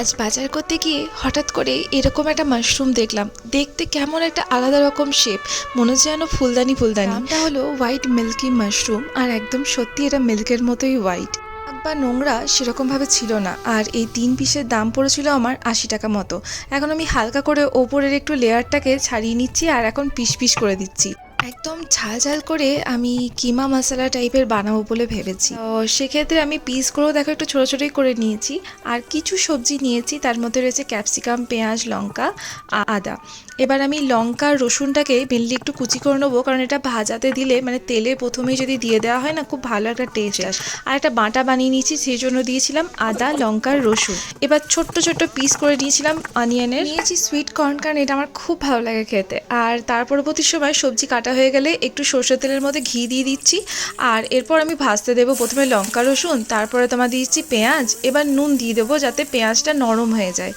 আজ বাজার করতে গিয়ে হঠাৎ করে এরকম একটা মাশরুম দেখলাম। দেখতে কেমন একটা আলাদা রকম শেপ, মনে হচ্ছে যেন ফুলদানি ফুলদানি। নামটা হলো হোয়াইট মিল্কি মাশরুম, আর একদম সত্যি এটা মিল্কের মতোই হোয়াইট বা নোংরা সেরকমভাবে ছিল না। আর এই 3 পিসের দাম পড়েছিল আমার 80 টাকা মতো। এখন আমি হালকা করে ওপরের একটু লেয়ারটাকে ছাড়িয়ে নিচ্ছি আর এখন পিস পিস করে দিচ্ছি। একদম ঝাল ঝাল করে আমি কিমা মশলা টাইপের বানাবো বলে ভেবেছি। তো সেক্ষেত্রে আমি পিসগুলো দেখো একটু ছোটো ছোটোই করে নিয়েছি। আর কিছু সবজি নিয়েছি, তার মধ্যে রয়েছে ক্যাপসিকাম, পেঁয়াজ, লঙ্কা, আদা। এবার আমি লঙ্কা রসুনটাকে মেনলি একটু কুচি করে নেবো, কারণ এটা ভাজাতে দিলে মানে তেলে প্রথমেই যদি দিয়ে দেওয়া হয় না, খুব ভালো একটা টেস্ট আসে। আর একটা বাটা বানিয়ে নিয়েছি, সেই জন্য দিয়েছিলাম আদা, লঙ্কার, রসুন। এবার ছোট্ট ছোট্ট পিস করে নিয়েছিলাম অনিয়নের। নিয়েছি সুইট কর্ন, কারণ এটা আমার খুব ভালো লাগে খেতে। আর তার পরবর্তী সময় সবজি কাটা হয়ে গেলে একটু সরষের তেলের মধ্যে ঘি দিয়ে দিচ্ছি। আর এরপর আমি ভাজতে দেবো প্রথমে লঙ্কা রসুন, তারপরে তোমার দিচ্ছি পেঁয়াজ। এবার নুন দিয়ে দেবো যাতে পেঁয়াজটা নরম হয়ে যায়,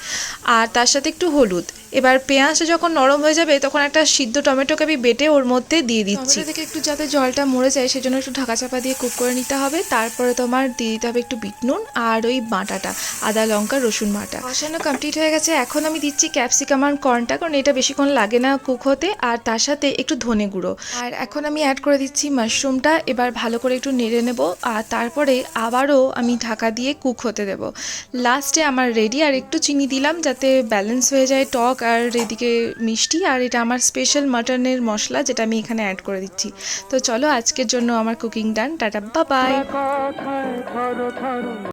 আর তার সাথে একটু হলুদ। এবার পেঁয়াজটা যখন নরম হয়ে যাবে তখন একটা সিদ্ধ টমেটোকে আমি বেটে ওর মধ্যে দিয়ে দিচ্ছি। টমেটো থেকে একটু যাতে জলটা মরে যায় সেজন্য একটু ঢাকা চাপা দিয়ে কুক করে নিতে হবে। তারপরে তোমার দিয়ে দিতে হবে একটু বিট নুন আর ওই বাটাটা, আদা লঙ্কা রসুন বাটা। কষানো কমপ্লিট হয়ে গেছে। এখন আমি দিচ্ছি ক্যাপসিকাম আর কর্নটা, কারণ এটা বেশিক্ষণ লাগে না কুক হতে। আর তার সাথে একটু ধনে গুঁড়ো। আর এখন আমি অ্যাড করে দিচ্ছি মাশরুমটা। এবার ভালো করে একটু নেড়ে নেব, আর তারপরে আবারও আমি ঢাকা দিয়ে কুক হতে দেব। লাস্টে আমার রেডি। আর একটু চিনি দিলাম যাতে ব্যালেন্স হয়ে যায় টক আর এদিকে মিষ্টি। আর এটা আমার স্পেশাল মাটনের মশলা, যেটা আমি এখানে অ্যাড করে দিচ্ছি। তো চলো, আজকের জন্য আমার কুকিং ডান। টাটা, বাই বাই।